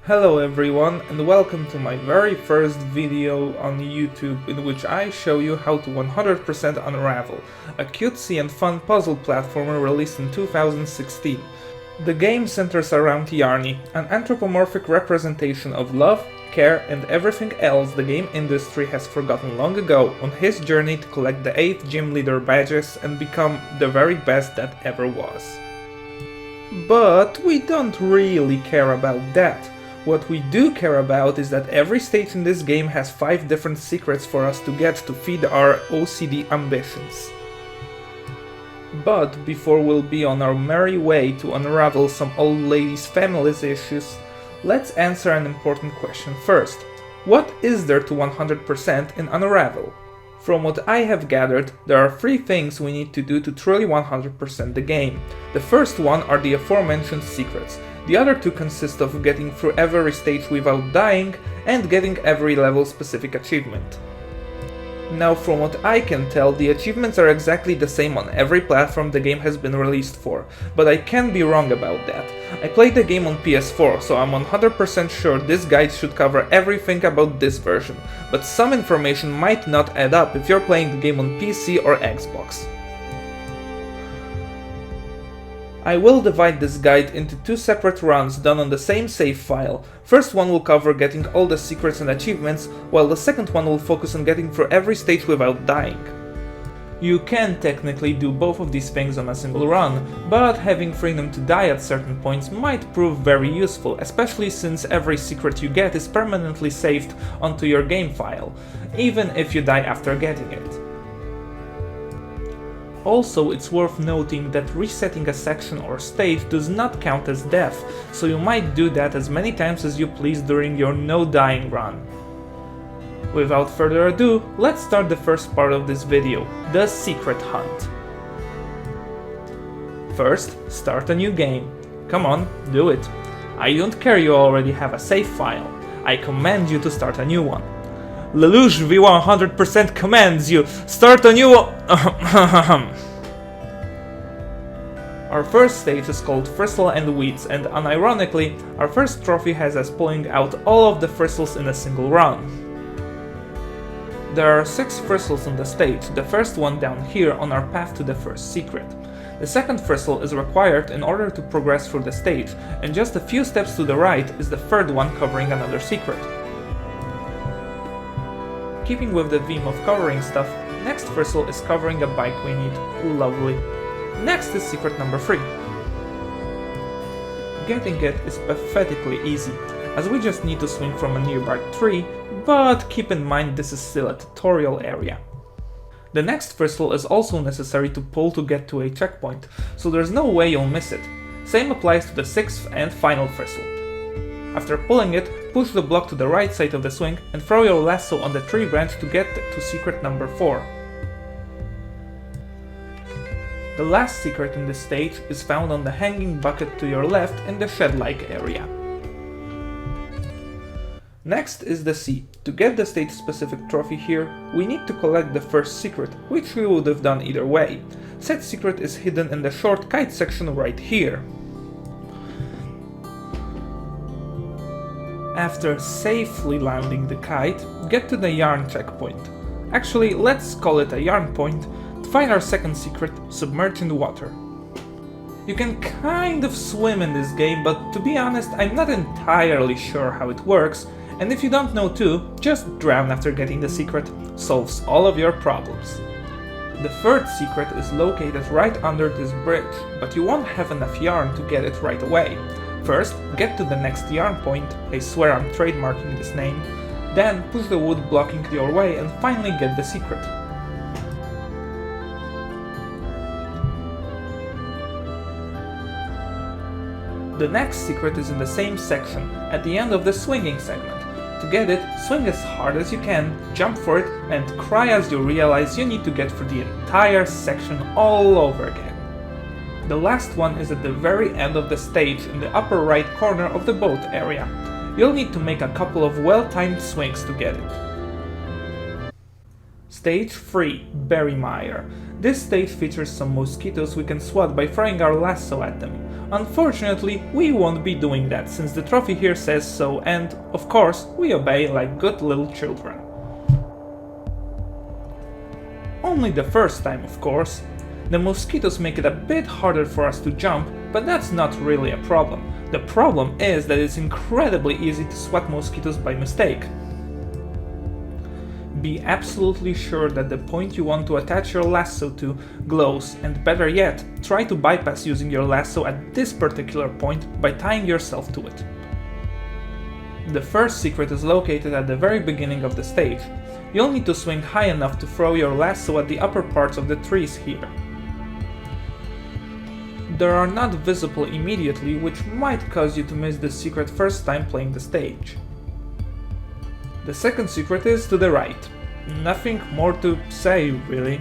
Hello everyone and welcome to my very first video on YouTube in which I show you how to 100% Unravel, a cutesy and fun puzzle platformer released in 2016. The game centers around Yarny, an anthropomorphic representation of love, care and everything else the game industry has forgotten long ago on his journey to collect the 8 gym leader badges and become the very best that ever was. But we don't really care about that. What we do care about is that every stage in this game has 5 different secrets for us to get to feed our OCD ambitions. But before we'll be on our merry way to unravel some old lady's family's issues, let's answer an important question first. What is there to 100% in Unravel? From what I have gathered, there are 3 things we need to do to truly 100% the game. The first one are the aforementioned secrets. The other 2 consist of getting through every stage without dying and getting every level specific achievement. Now from what I can tell, the achievements are exactly the same on every platform the game has been released for, but I can be wrong about that. I played the game on PS4, so I'm 100% sure this guide should cover everything about this version, but some information might not add up if you're playing the game on PC or Xbox. I will divide this guide into 2 separate runs done on the same save file. First one will cover getting all the secrets and achievements, while the second one will focus on getting through every stage without dying. You can technically do both of these things on a single run, but having freedom to die at certain points might prove very useful, especially since every secret you get is permanently saved onto your game file, even if you die after getting it. Also, it's worth noting that resetting a section or stage does not count as death, so you might do that as many times as you please during your no dying run. Without further ado, let's start the first part of this video, the secret hunt. First, start a new game. Come on, do it. I don't care you already have a save file. I command you to start a new one. Lelouch V100% commands you, start a new one. Our first stage is called Thistle and Weeds, and unironically, our first trophy has us pulling out all of the thistles in a single run. There are 6 thistles on the stage, the first one down here on our path to the first secret. The second thistle is required in order to progress through the stage, and just a few steps to the right is the third one covering another secret. Keeping with the theme of covering stuff, next thistle is covering a bike we need. Lovely. Next is secret number 3. Getting it is pathetically easy, as we just need to swing from a nearby tree, but keep in mind this is still a tutorial area. The next thistle is also necessary to pull to get to a checkpoint, so there's no way you'll miss it. Same applies to the 6th and final thistle. After pulling it, push the block to the right side of the swing and throw your lasso on the tree branch to get to secret number 4. The last secret in this stage is found on the hanging bucket to your left in the shed-like area. Next is the sea. To get the stage-specific trophy here, we need to collect the first secret, which we would have done either way. Said secret is hidden in the short kite section right here. After safely landing the kite, get to the yarn checkpoint. Actually, let's call it a yarn point, to find our second secret, submerged in water. You can kind of swim in this game, but to be honest, I'm not entirely sure how it works, and if you don't know too, just drown after getting the secret, solves all of your problems. The third secret is located right under this bridge, but you won't have enough yarn to get it right away. First, get to the next yarn point, I swear I'm trademarking this name, then push the wood blocking your way and finally get the secret. The next secret is in the same section, at the end of the swinging segment. To get it, swing as hard as you can, jump for it, and cry as you realize you need to get through the entire section all over again. The last one is at the very end of the stage in the upper right corner of the boat area. You'll need to make a couple of well-timed swings to get it. Stage 3, Berry Mire. This stage features some mosquitoes we can swat by throwing our lasso at them. Unfortunately, we won't be doing that since the trophy here says so and, of course, we obey like good little children. Only the first time, of course. The mosquitoes make it a bit harder for us to jump, but that's not really a problem. The problem is that it's incredibly easy to swat mosquitoes by mistake. Be absolutely sure that the point you want to attach your lasso to glows, and better yet, try to bypass using your lasso at this particular point by tying yourself to it. The first secret is located at the very beginning of the stage. You'll need to swing high enough to throw your lasso at the upper parts of the trees here. They are not visible immediately, which might cause you to miss this secret first time playing the stage. The second secret is to the right. Nothing more to say, really.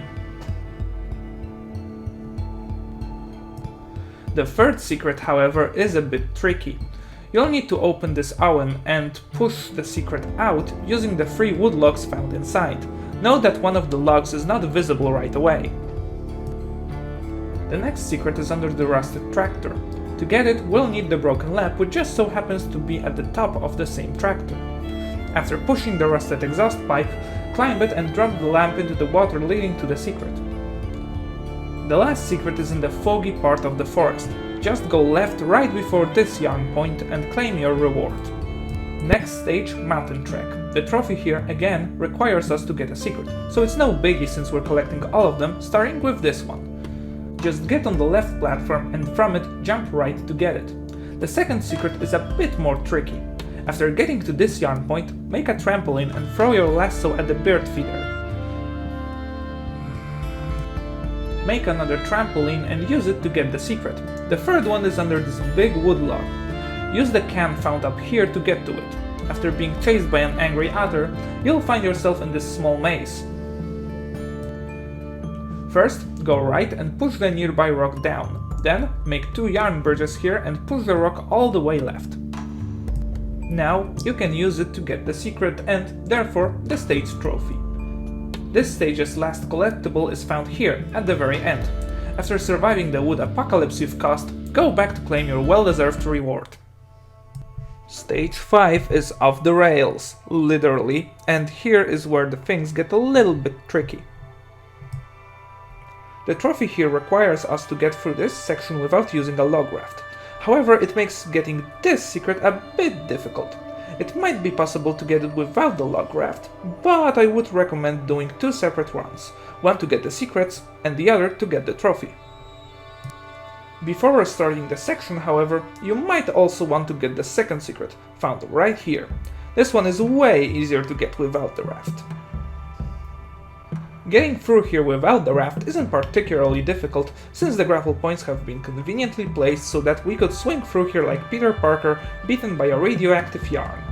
The third secret, however, is a bit tricky. You'll need to open this oven and push the secret out using the 3 wood logs found inside. Note that one of the logs is not visible right away. The next secret is under the rusted tractor. To get it, we'll need the broken lamp, which just so happens to be at the top of the same tractor. After pushing the rusted exhaust pipe, climb it and drop the lamp into the water leading to the secret. The last secret is in the foggy part of the forest. Just go left right before this yarn point and claim your reward. Next stage, mountain trek. The trophy here, again, requires us to get a secret, so it's no biggie since we're collecting all of them, starting with this one. Just get on the left platform and from it, jump right to get it. The second secret is a bit more tricky. After getting to this yarn point, make a trampoline and throw your lasso at the bird feeder. Make another trampoline and use it to get the secret. The third one is under this big wood log. Use the can found up here to get to it. After being chased by an angry otter, you'll find yourself in this small maze. First, go right and push the nearby rock down. Then, make 2 yarn bridges here and push the rock all the way left. Now, you can use it to get the secret and, therefore, the stage trophy. This stage's last collectible is found here, at the very end. After surviving the wood apocalypse you've caused, go back to claim your well-deserved reward. Stage 5 is off the rails, literally, and here is where the things get a little bit tricky. The trophy here requires us to get through this section without using a log raft. However, it makes getting this secret a bit difficult. It might be possible to get it without the log raft, but I would recommend doing 2 separate runs, one to get the secrets and the other to get the trophy. Before restarting the section, however, you might also want to get the second secret, found right here. This one is way easier to get without the raft. Getting through here without the raft isn't particularly difficult, since the grapple points have been conveniently placed so that we could swing through here like Peter Parker beaten by a radioactive yarn.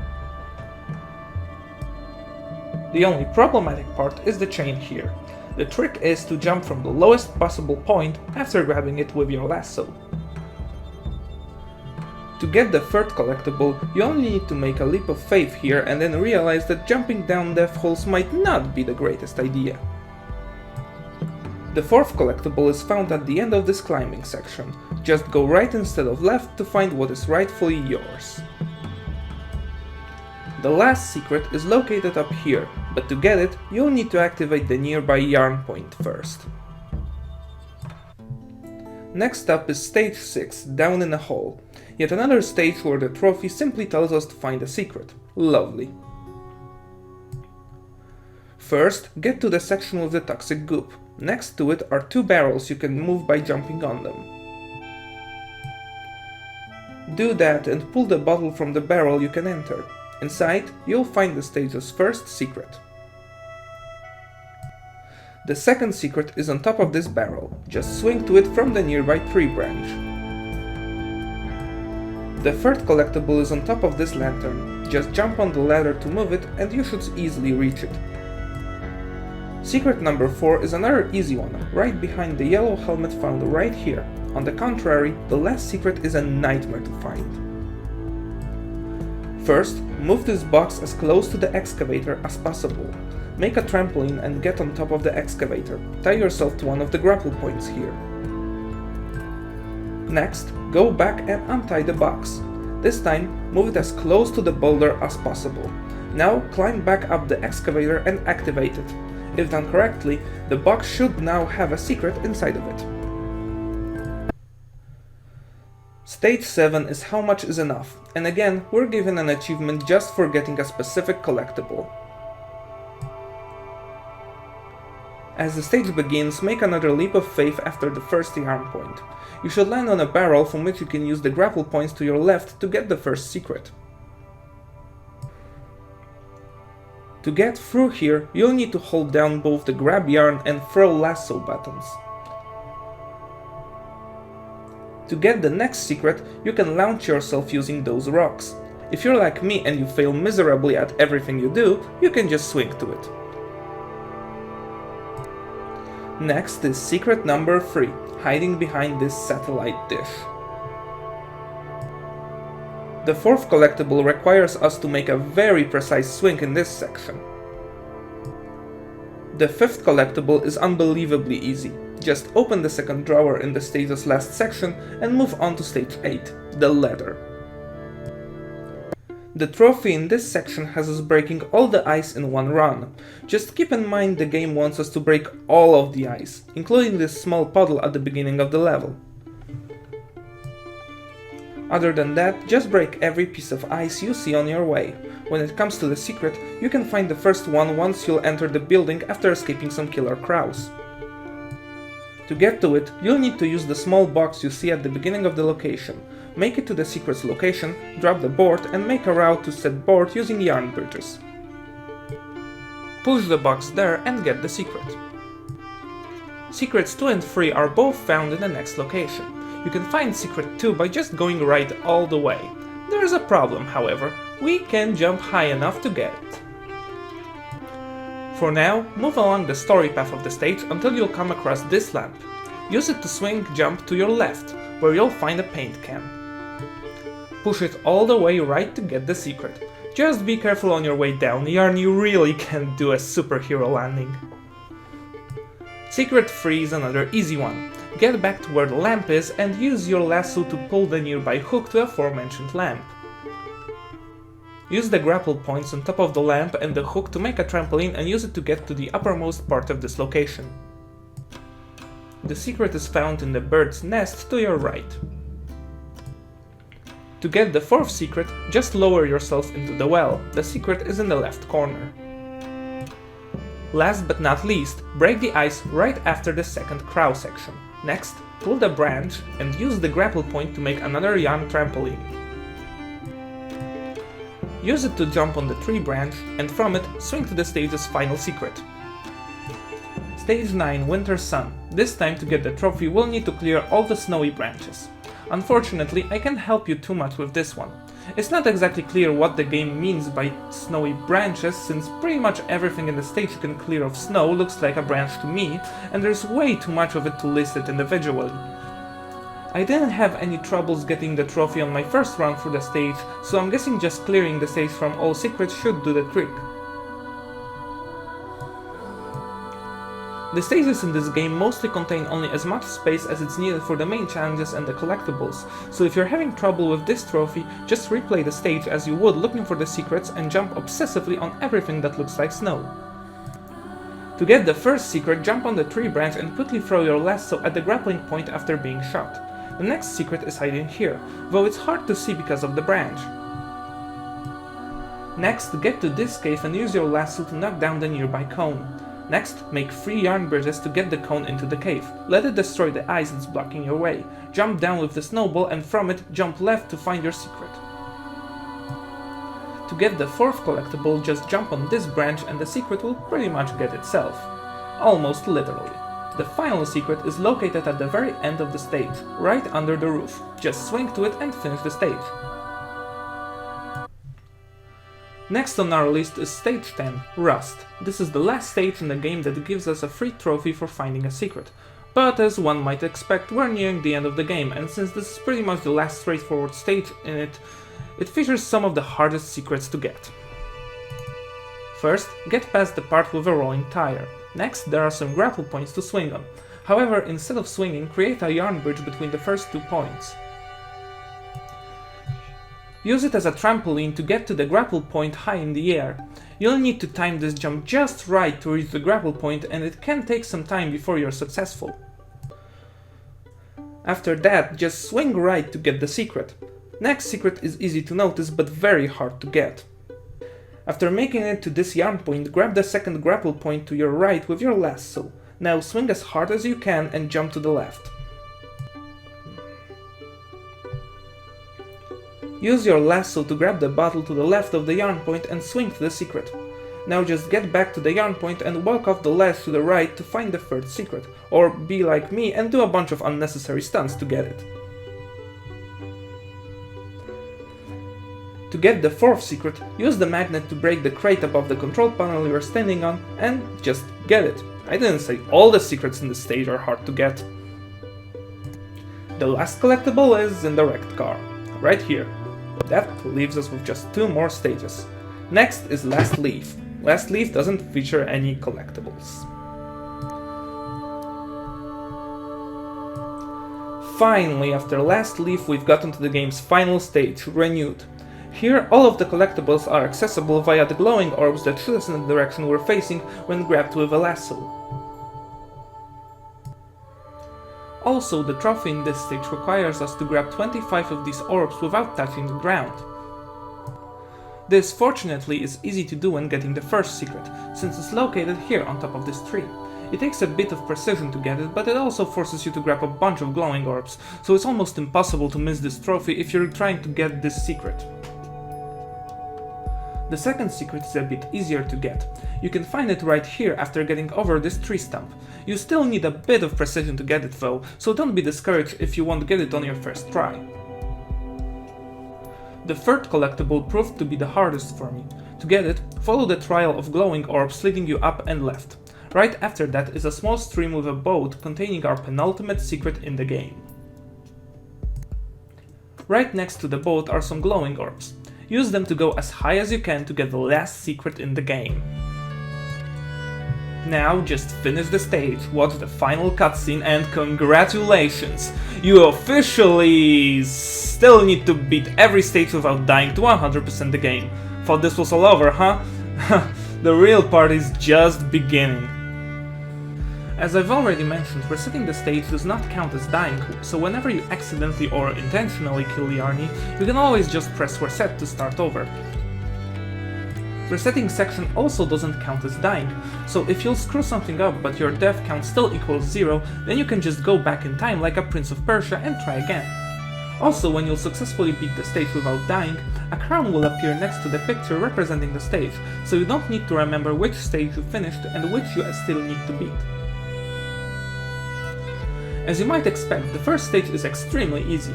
The only problematic part is the chain here. The trick is to jump from the lowest possible point after grabbing it with your lasso. To get the third collectible, you only need to make a leap of faith here and then realize that jumping down death holes might not be the greatest idea. The fourth collectible is found at the end of this climbing section. Just go right instead of left to find what is rightfully yours. The last secret is located up here, but to get it, you'll need to activate the nearby yarn point first. Next up is stage 6, down in a hole. Yet another stage where the trophy simply tells us to find a secret. Lovely. First, get to the section with the toxic goop. Next to it are 2 barrels you can move by jumping on them. Do that and pull the bottle from the barrel you can enter. Inside, you'll find the stage's first secret. The second secret is on top of this barrel. Just swing to it from the nearby tree branch. The third collectible is on top of this lantern. Just jump on the ladder to move it and you should easily reach it. Secret number 4 is another easy one, right behind the yellow helmet found right here. On the contrary, the last secret is a nightmare to find. First, move this box as close to the excavator as possible. make a trampoline and get on top of the excavator. Tie yourself to one of the grapple points here. Next, go back and untie the box. This time, move it as close to the boulder as possible. Now climb back up the excavator and activate it. If done correctly, the box should now have a secret inside of it. Stage 7 is how much is enough, and again, we're given an achievement just for getting a specific collectible. As the stage begins, make another leap of faith after the first yarn point. You should land on a barrel from which you can use the grapple points to your left to get the first secret. To get through here, you'll need to hold down both the grab yarn and throw lasso buttons. To get the next secret, you can launch yourself using those rocks. If you're like me and you fail miserably at everything you do, you can just swing to it. Next is secret number 3, hiding behind this satellite dish. The fourth collectible requires us to make a very precise swing in this section. The fifth collectible is unbelievably easy. Just open the second drawer in the stage's last section and move on to stage 8, the ladder. The trophy in this section has us breaking all the ice in one run. Just keep in mind the game wants us to break all of the ice, including this small puddle at the beginning of the level. Other than that, just break every piece of ice you see on your way. When it comes to the secret, you can find the first one once you'll enter the building after escaping some killer crows. To get to it, you'll need to use the small box you see at the beginning of the location. Make it to the secret's location, drop the board and make a route to said board using yarn bridges. Push the box there and get the secret. Secrets 2 and 3 are both found in the next location. You can find secret 2 by just going right all the way. There is a problem, however, we can jump high enough to get it. For now, move along the story path of the stage until you'll come across this lamp. Use it to swing jump to your left, where you'll find a paint can. Push it all the way right to get the secret. Just be careful on your way down, yarn, you really can't do a superhero landing. Secret 3 is another easy one. Get back to where the lamp is and use your lasso to pull the nearby hook to the aforementioned lamp. Use the grapple points on top of the lamp and the hook to make a trampoline and use it to get to the uppermost part of this location. The secret is found in the bird's nest to your right. To get the fourth secret, just lower yourself into the well. The secret is in the left corner. Last but not least, break the ice right after the second crow section. Next, pull the branch and use the grapple point to make another yarn trampoline. Use it to jump on the tree branch and from it, swing to the stage's final secret. Stage 9, Winter Sun. This time to get the trophy we'll need to clear all the snowy branches. Unfortunately, I can't help you too much with this one. It's not exactly clear what the game means by snowy branches, since pretty much everything in the stage you can clear of snow looks like a branch to me, and there's way too much of it to list it individually. I didn't have any troubles getting the trophy on my first run through the stage, so I'm guessing just clearing the stage from all secrets should do the trick. The stages in this game mostly contain only as much space as it's needed for the main challenges and the collectibles, so if you're having trouble with this trophy, just replay the stage as you would looking for the secrets and jump obsessively on everything that looks like snow. To get the first secret, jump on the tree branch and quickly throw your lasso at the grappling point after being shot. The next secret is hiding here, though it's hard to see because of the branch. Next, get to this cave and use your lasso to knock down the nearby cone. Next, make 3 yarn bridges to get the cone into the cave. Let it destroy the ice that's blocking your way. Jump down with the snowball and from it, jump left to find your secret. To get the fourth collectible, just jump on this branch and the secret will pretty much get itself. Almost literally. The final secret is located at the very end of the stage, right under the roof. Just swing to it and finish the stage. Next on our list is stage 10, Rust. This is the last stage in the game that gives us a free trophy for finding a secret. But as one might expect, we're nearing the end of the game, and since this is pretty much the last straightforward stage in it, it features some of the hardest secrets to get. First, get past the part with a rolling tire. Next, there are some grapple points to swing on. However, instead of swinging, create a yarn bridge between the first 2 points. Use it as a trampoline to get to the grapple point high in the air. You'll need to time this jump just right to reach the grapple point, and it can take some time before you're successful. After that, just swing right to get the secret. Next secret is easy to notice but very hard to get. After making it to this yarn point, grab the second grapple point to your right with your lasso. Now swing as hard as you can and jump to the left. Use your lasso to grab the bottle to the left of the yarn point and swing to the secret. Now just get back to the yarn point and walk off the ledge to the right to find the third secret, or be like me and do a bunch of unnecessary stunts to get it. To get the fourth secret, use the magnet to break the crate above the control panel you are standing on and just get it. I didn't say all the secrets in the stage are hard to get. The last collectible is in the wrecked car, right here. That leaves us with just 2 more stages. Next is Last Leaf. Last Leaf doesn't feature any collectibles. Finally, after Last Leaf, we've gotten to the game's final stage, Renewed. Here, all of the collectibles are accessible via the glowing orbs that shoot us in the direction we're facing when grabbed with a lasso. Also, the trophy in this stage requires us to grab 25 of these orbs without touching the ground. This, fortunately, is easy to do when getting the first secret, since it's located here on top of this tree. It takes a bit of precision to get it, but it also forces you to grab a bunch of glowing orbs, so it's almost impossible to miss this trophy if you're trying to get this secret. The second secret is a bit easier to get. You can find it right here after getting over this tree stump. You still need a bit of precision to get it though, so don't be discouraged if you won't get it on your first try. The third collectible proved to be the hardest for me. To get it, follow the trail of glowing orbs leading you up and left. Right after that is a small stream with a boat containing our penultimate secret in the game. Right next to the boat are some glowing orbs. Use them to go as high as you can to get the last secret in the game. Now just finish the stage, watch the final cutscene and congratulations! You officially still need to beat every stage without dying to 100% the game. Thought this was all over, huh? The real part is just beginning. As I've already mentioned, resetting the stage does not count as dying, so whenever you accidentally or intentionally kill Yarny, you can always just press reset to start over. Resetting section also doesn't count as dying, so if you'll screw something up but your death count still equals 0, then you can just go back in time like a Prince of Persia and try again. Also, when you'll successfully beat the stage without dying, a crown will appear next to the picture representing the stage, so you don't need to remember which stage you finished and which you still need to beat. As you might expect, the first stage is extremely easy.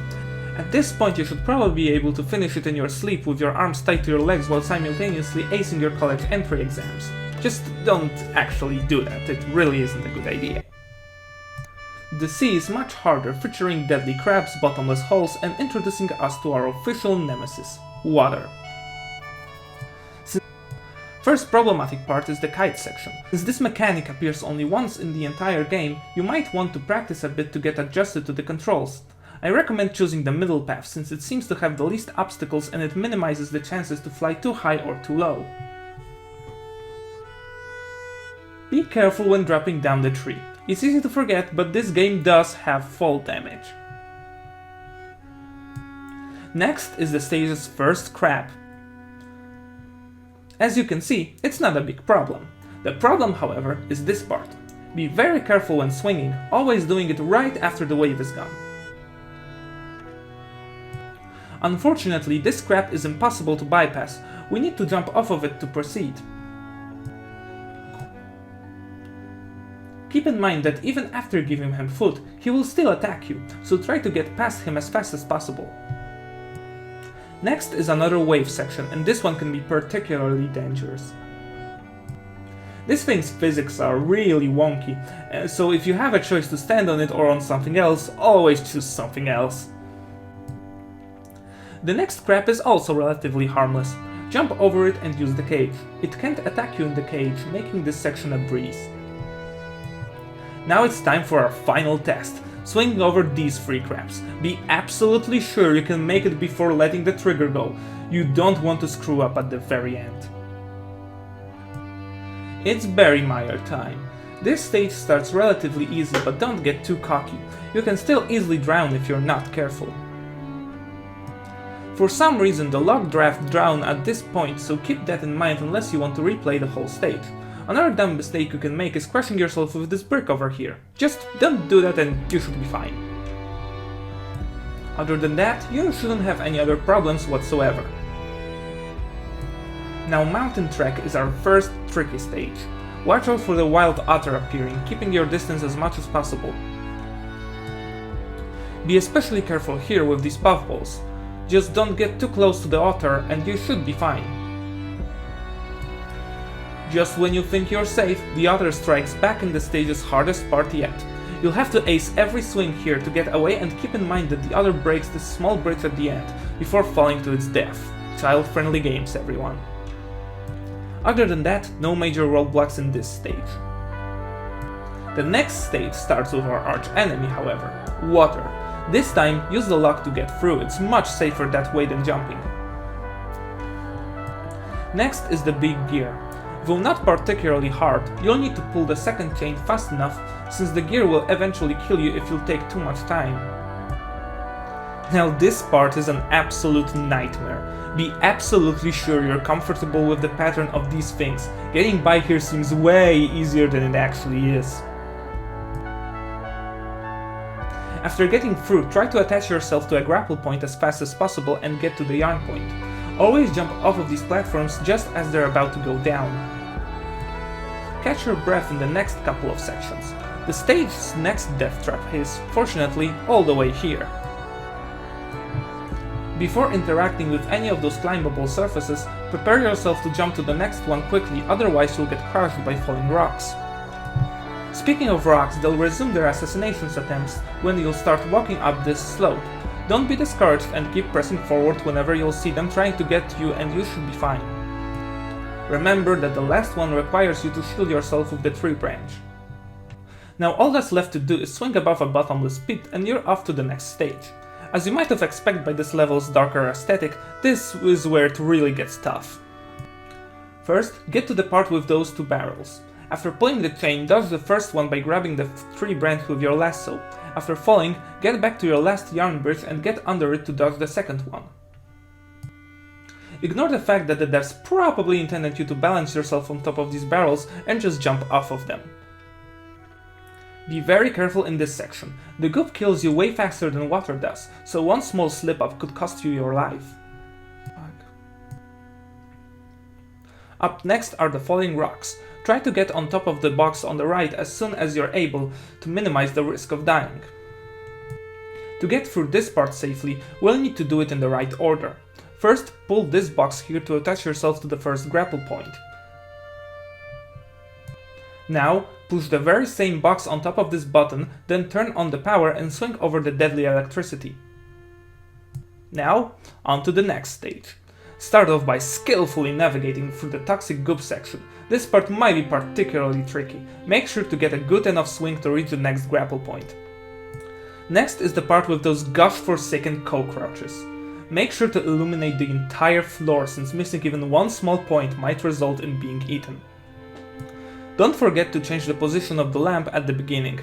At this point you should probably be able to finish it in your sleep with your arms tied to your legs while simultaneously acing your college entry exams. Just don't actually do that, it really isn't a good idea. The sea is much harder, featuring deadly crabs, bottomless holes, and introducing us to our official nemesis, water. First problematic part is the kite section. Since this mechanic appears only once in the entire game, you might want to practice a bit to get adjusted to the controls. I recommend choosing the middle path since it seems to have the least obstacles and it minimizes the chances to fly too high or too low. Be careful when dropping down the tree. It's easy to forget, but this game does have fall damage. Next is the stage's first crab. As you can see, it's not a big problem. The problem, however, is this part. Be very careful when swinging, always doing it right after the wave is gone. Unfortunately, this crab is impossible to bypass. We need to jump off of it to proceed. Keep in mind that even after giving him food, he will still attack you, so try to get past him as fast as possible. Next is another wave section, and this one can be particularly dangerous. This thing's physics are really wonky, so if you have a choice to stand on it or on something else, always choose something else. The next crab is also relatively harmless. Jump over it and use the cage. It can't attack you in the cage, making this section a breeze. Now it's time for our final test. Swing over these free crabs. Be absolutely sure you can make it before letting the trigger go. You don't want to screw up at the very end. It's Barry Meyer time. This stage starts relatively easy, but don't get too cocky. You can still easily drown if you're not careful. For some reason the log draft drown at this point, so keep that in mind unless you want to replay the whole stage. Another dumb mistake you can make is crushing yourself with this brick over here. Just don't do that and you should be fine. Other than that, you shouldn't have any other problems whatsoever. Now Mountain Trek is our first tricky stage. Watch out for the wild otter appearing, keeping your distance as much as possible. Be especially careful here with these puffballs. Just don't get too close to the otter and you should be fine. Just when you think you're safe, the otter strikes back in the stage's hardest part yet. You'll have to ace every swing here to get away, and keep in mind that the otter breaks this small bridge at the end, before falling to its death. Child-friendly games, everyone. Other than that, no major roadblocks in this stage. The next stage starts with our arch enemy, however, water. This time, use the lock to get through, it's much safer that way than jumping. Next is the big gear. Though not particularly hard, you'll need to pull the second chain fast enough, since the gear will eventually kill you if you take too much time. Now this part is an absolute nightmare. Be absolutely sure you're comfortable with the pattern of these things. Getting by here seems way easier than it actually is. After getting through, try to attach yourself to a grapple point as fast as possible and get to the yarn point. Always jump off of these platforms just as they're about to go down. Catch your breath in the next couple of sections. The stage's next death trap is, fortunately, all the way here. Before interacting with any of those climbable surfaces, prepare yourself to jump to the next one quickly, otherwise you'll get crushed by falling rocks. Speaking of rocks, they'll resume their assassination attempts when you'll start walking up this slope. Don't be discouraged and keep pressing forward whenever you'll see them trying to get to you, and you should be fine. Remember that the last one requires you to shield yourself with the tree branch. Now all that's left to do is swing above a bottomless pit and you're off to the next stage. As you might have expected by this level's darker aesthetic, this is where it really gets tough. First, get to the part with those two barrels. After pulling the chain, dodge the first one by grabbing the tree branch with your lasso. After falling, get back to your last yarn bridge and get under it to dodge the second one. Ignore the fact that the devs probably intended you to balance yourself on top of these barrels and just jump off of them. Be very careful in this section. The goop kills you way faster than water does, so one small slip-up could cost you your life. Up next are the falling rocks. Try to get on top of the box on the right as soon as you're able to minimize the risk of dying. To get through this part safely, we'll need to do it in the right order. First, pull this box here to attach yourself to the first grapple point. Now, push the very same box on top of this button, then turn on the power and swing over the deadly electricity. Now, on to the next stage. Start off by skillfully navigating through the toxic goop section. This part might be particularly tricky. Make sure to get a good enough swing to reach the next grapple point. Next is the part with those gosh-forsaken cockroaches. Make sure to illuminate the entire floor, since missing even one small point might result in being eaten. Don't forget to change the position of the lamp at the beginning.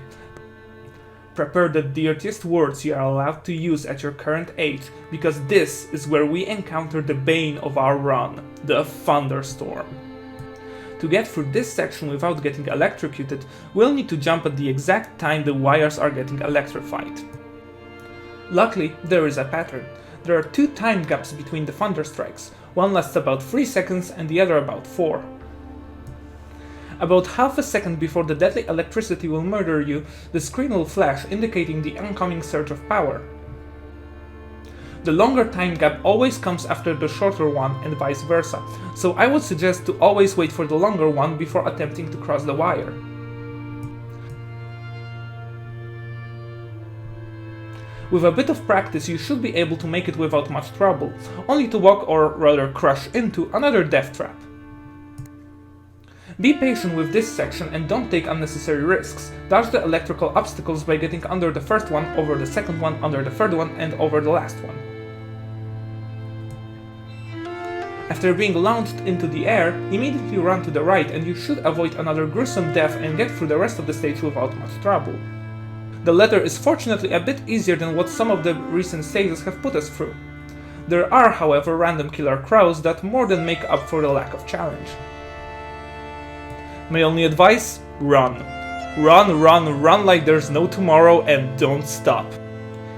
Prepare the dirtiest words you are allowed to use at your current age, because this is where we encounter the bane of our run, the thunderstorm. To get through this section without getting electrocuted, we'll need to jump at the exact time the wires are getting electrified. Luckily, there is a pattern. There are 2 time gaps between the thunder strikes. One lasts about 3 seconds and the other about 4. About half a second before the deadly electricity will murder you, the screen will flash, indicating the oncoming surge of power. The longer time gap always comes after the shorter one and vice versa, so I would suggest to always wait for the longer one before attempting to cross the wire. With a bit of practice you should be able to make it without much trouble, only to walk or rather crash into another death trap. Be patient with this section and don't take unnecessary risks. Dodge the electrical obstacles by getting under the first one, over the second one, under the third one, and over the last one. After being launched into the air, immediately run to the right and you should avoid another gruesome death and get through the rest of the stage without much trouble. The latter is fortunately a bit easier than what some of the recent stages have put us through. There are, however, random killer crows that more than make up for the lack of challenge. My only advice? Run. Run like there's no tomorrow and don't stop.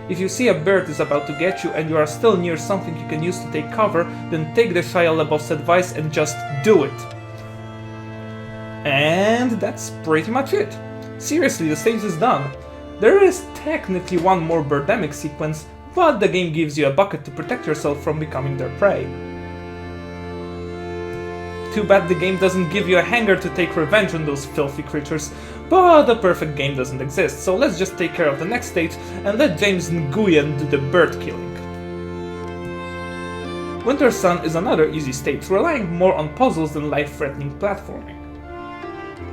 If you see a bird is about to get you and you are still near something you can use to take cover, then take the Shia LaBeouf's advice and just do it. And that's pretty much it. Seriously, the stage is done. There is technically one more birdemic sequence, but the game gives you a bucket to protect yourself from becoming their prey. Too bad the game doesn't give you a hanger to take revenge on those filthy creatures, but the perfect game doesn't exist, so let's just take care of the next stage and let James Nguyen do the bird killing. Winter Sun is another easy stage, relying more on puzzles than life-threatening platforming.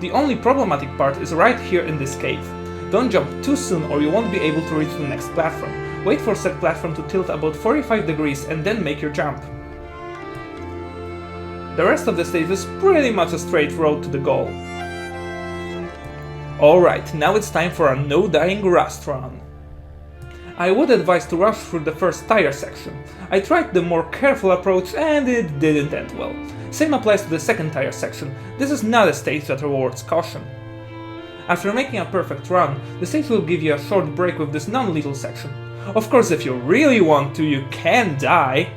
The only problematic part is right here in this cave. Don't jump too soon or you won't be able to reach the next platform. Wait for said platform to tilt about 45 degrees and then make your jump. The rest of the stage is pretty much a straight road to the goal. Alright, now it's time for a no-dying rust run. I would advise to rush through the first tire section. I tried the more careful approach and it didn't end well. Same applies to the second tire section. This is not a stage that rewards caution. After making a perfect run, the stage will give you a short break with this non-lethal section. Of course, if you really want to, you can die.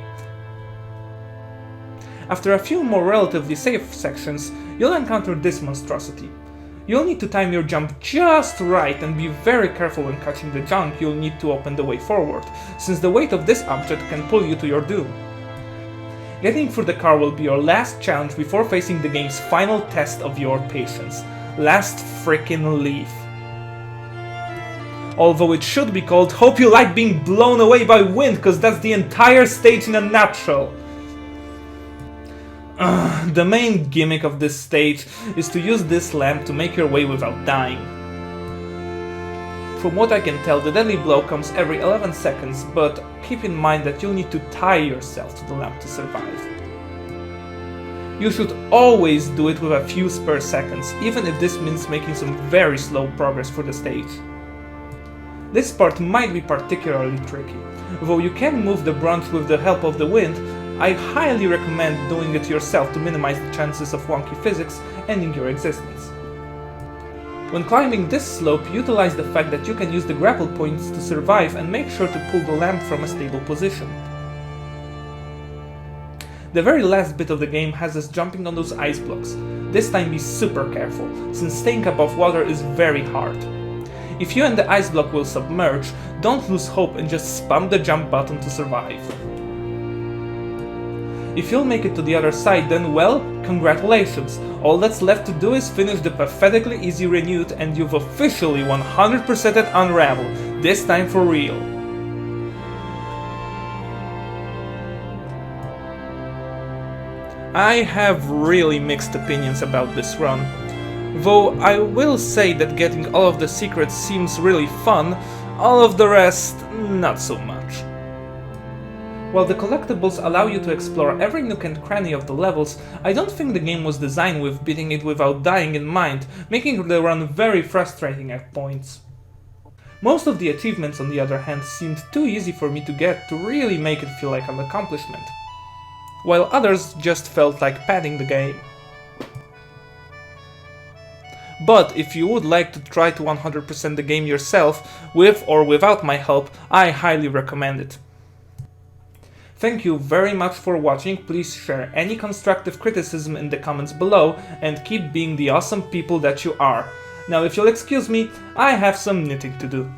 After a few more relatively safe sections, you'll encounter this monstrosity. You'll need to time your jump just right and be very careful when catching the junk you'll need to open the way forward, since the weight of this object can pull you to your doom. Getting through the car will be your last challenge before facing the game's final test of your patience. Last frickin' leaf. Although it should be called Hope You Like Being Blown Away by Wind, cause that's the entire stage in a nutshell. The main gimmick of this stage is to use this lamp to make your way without dying. From what I can tell, the deadly blow comes every 11 seconds, but keep in mind that you'll need to tie yourself to the lamp to survive. You should always do it with a few spare seconds, even if this means making some very slow progress for the stage. This part might be particularly tricky. Though you can move the branch with the help of the wind, I highly recommend doing it yourself to minimize the chances of wonky physics ending your existence. When climbing this slope, utilize the fact that you can use the grapple points to survive and make sure to pull the lamp from a stable position. The very last bit of the game has us jumping on those ice blocks. This time be super careful, since staying above water is very hard. If you and the ice block will submerge, don't lose hope and just spam the jump button to survive. If you'll make it to the other side, then well, congratulations! All that's left to do is finish the pathetically easy Renewed and you've officially 100%ed Unravel, this time for real. I have really mixed opinions about this run. Though I will say that getting all of the secrets seems really fun, all of the rest not so much. While the collectibles allow you to explore every nook and cranny of the levels, I don't think the game was designed with beating it without dying in mind, making the run very frustrating at points. Most of the achievements, on the other hand, seemed too easy for me to get to really make it feel like an accomplishment, while others just felt like padding the game. But if you would like to try to 100% the game yourself, with or without my help, I highly recommend it. Thank you very much for watching, please share any constructive criticism in the comments below and keep being the awesome people that you are. Now if you'll excuse me, I have some knitting to do.